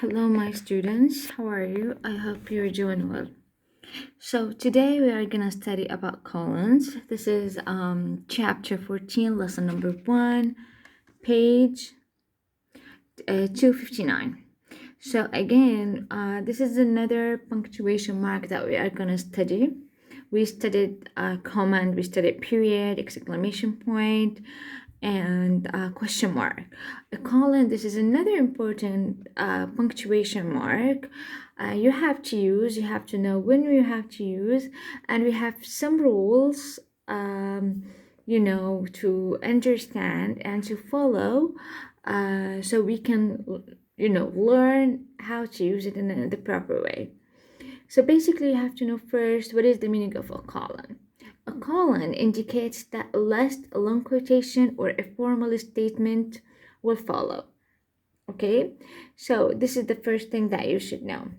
Hello, my students. How are you? I hope you're doing well. So today we are gonna study about colons. This is chapter 14, lesson number 1, page 259. So again, this is another punctuation mark that we are gonna study. We studied command, we studied period, exclamation point, and question mark. A colon, this is another important punctuation mark. You have to use, you have to know when you have to use, and we have some rules, to understand and to follow, so we can, learn how to use it in the proper way. So basically, you have to know first what is the meaning of a colon. A colon indicates that a list, a long quotation, or a formal statement will follow. Okay, so this is the first thing that you should know.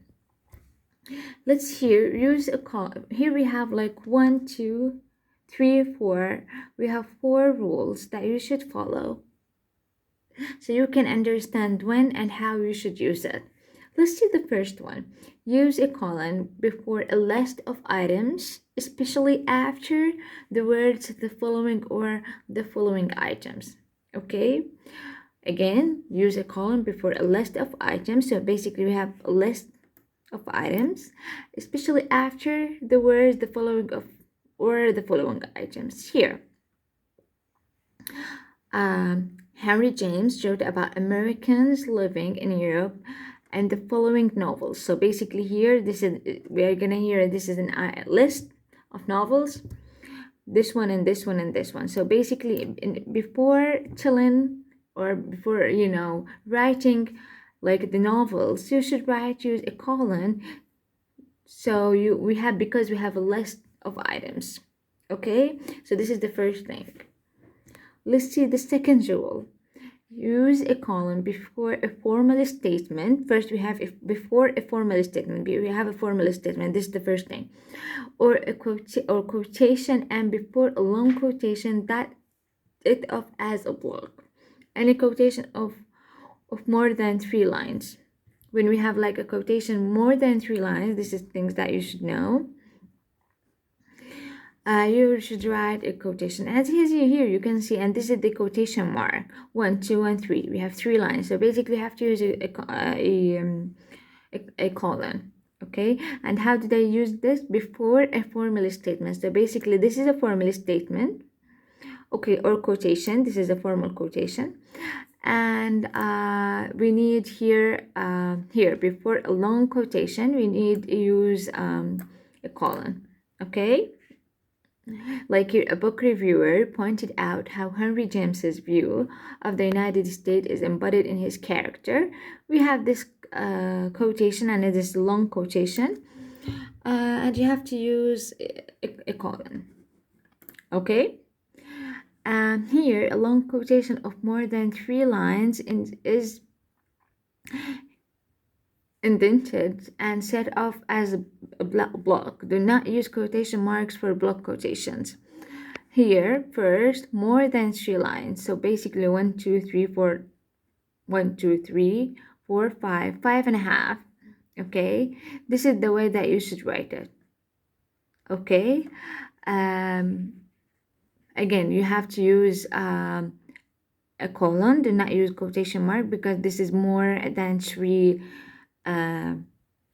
Let's use a colon. Here we have like 1, 2, 3, 4. We have 4 rules that you should follow so you can understand when and how you should use it. Let's see the first one. Use a colon before a list of items, especially after the words the following or the following items. Okay? Again, use a colon before a list of items. So basically we have a list of items, especially after the words the following of or the following items. Here, Henry James wrote about Americans living in Europe and the following novels. So basically here, we are gonna hear this is a list of novels, this one and this one and this one. So basically, before telling or before writing like the novels, you should use a colon. So because we have a list of items. Okay, so this is the first thing. Let's see the second rule. Use a colon before a formal statement. First, we have before a formal statement. We have a formal statement. This is the first thing, or a quotation, and before a long quotation that it of as a block, and a quotation of more than 3 lines. When we have like a quotation more than 3 lines, this is things that you should know. You should write a quotation. As here you can see, and this is the quotation mark 1, 2, and 3. We have 3 lines, so basically you have to use a colon. Okay, and how did I use this? Before a formal statement. So basically this is a formal statement, okay, or quotation. This is a formal quotation, and we need here before a long quotation we need to use a colon. Okay, like here, a book reviewer pointed out how Henry James's view of the United States is embodied in his character. We have this quotation, and it is a long quotation, and you have to use a colon. Okay? And here, a long quotation of more than 3 lines is indented and set off as a block. Do not use quotation marks for block quotations. Here, first, more than 3 lines. So basically 1, 2, 3, 4, 1, 2, 3, 4, 5, 5.5. Okay, this is the way that you should write it. Okay, again, you have to use a colon. Do not use quotation mark because this is more than 3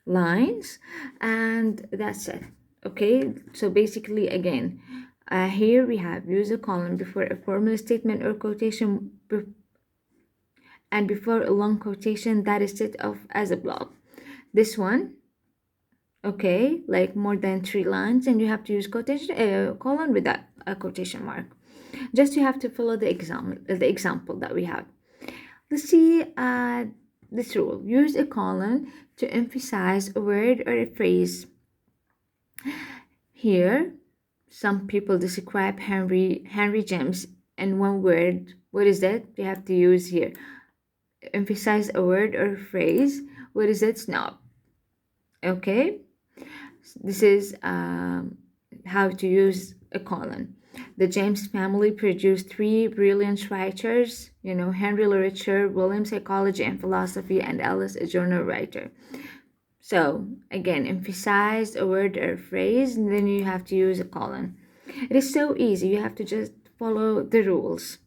lines, and that's it. Okay, so basically again, here we have use a colon before a formal statement or quotation and before a long quotation that is set off as a block. This one, okay, like more than 3 lines, and you have to use quotation colon without a quotation mark. Just you have to follow the example that we have. Let's see this rule. Use a colon to emphasize a word or a phrase. Here, some people describe Henry James in one word. What is that? You have to use here. Emphasize a word or phrase. What is it? Snob. Okay. This is how to use a colon. The James family produced three brilliant writers, Henry Literature, William Psychology and Philosophy, and Ellis a journal writer. So again, emphasize a word or phrase, and then you have to use a colon. It is so easy. You have to just follow the rules.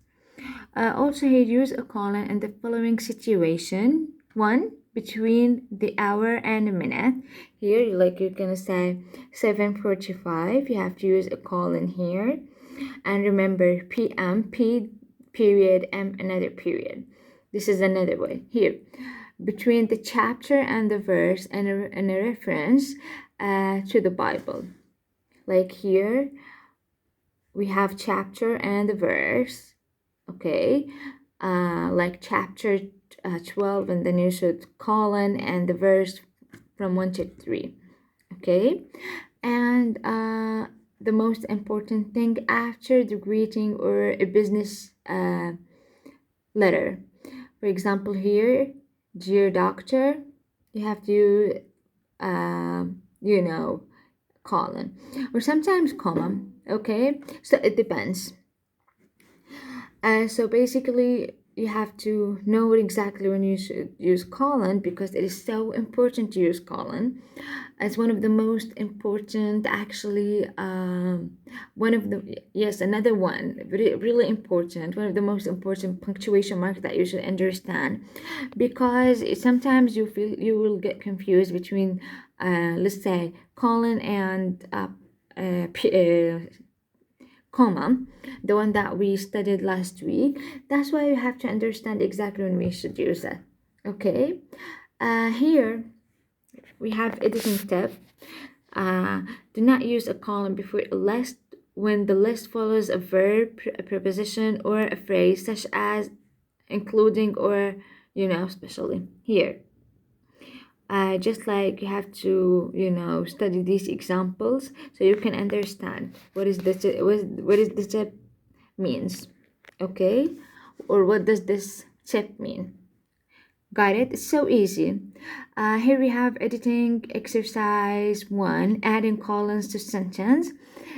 Also, here use a colon in the following situation. One, between the hour and a minute. Here, like you're gonna say 7:45. You have to use a colon here. And remember, PM, P period, M another period. This is another way. Here, between the chapter and the verse and a reference to the Bible. Like here, we have chapter and the verse. Okay, like chapter 12, and then you should colon and the verse from 1 to 3. Okay, and the most important thing after the greeting or a business letter. For example, here, dear doctor, you have to colon or sometimes comma. Okay, so it depends. So basically, you have to know exactly when you should use colon, because it is so important to use colon. It's one of the most important, actually, another one, really important, one of the most important punctuation marks that you should understand, because sometimes you will get confused between, let's say, colon and comma, the one that we studied last week. That's why you have to understand exactly when we should use it. Okay, here we have editing tip. Do not use a colon before a list when the list follows a verb, a preposition, or a phrase, such as including or especially. Here, just like you have to study these examples so you can understand what is the tip means. Okay, or what does this tip mean? Got it? It's so easy. Here we have editing exercise 1, adding colons to sentence.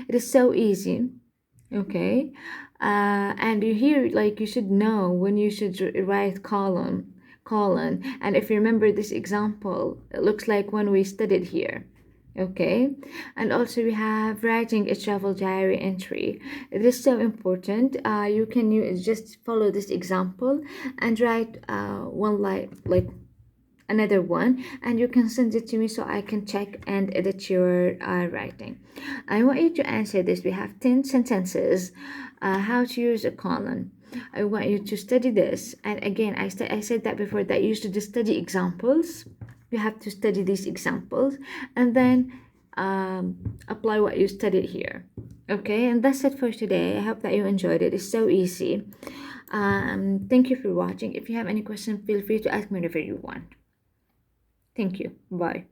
It is so easy. Okay, and you should know when you should write colon, and if you remember this example, it looks like when we studied here. Okay, and also we have writing a travel diary entry. It is so important. You can just follow this example and write one like another one, and you can send it to me so I can check and edit your writing. I want you to answer this. We have 10 sentences. How to use a colon. I want you to study this, and again, I said that before, that you should just study examples. You have to study these examples and then apply what you studied here. Okay, and that's it for today. I hope that you enjoyed it. It's so easy. Thank you for watching. If you have any questions, feel free to ask me whenever you want. Thank you. Bye.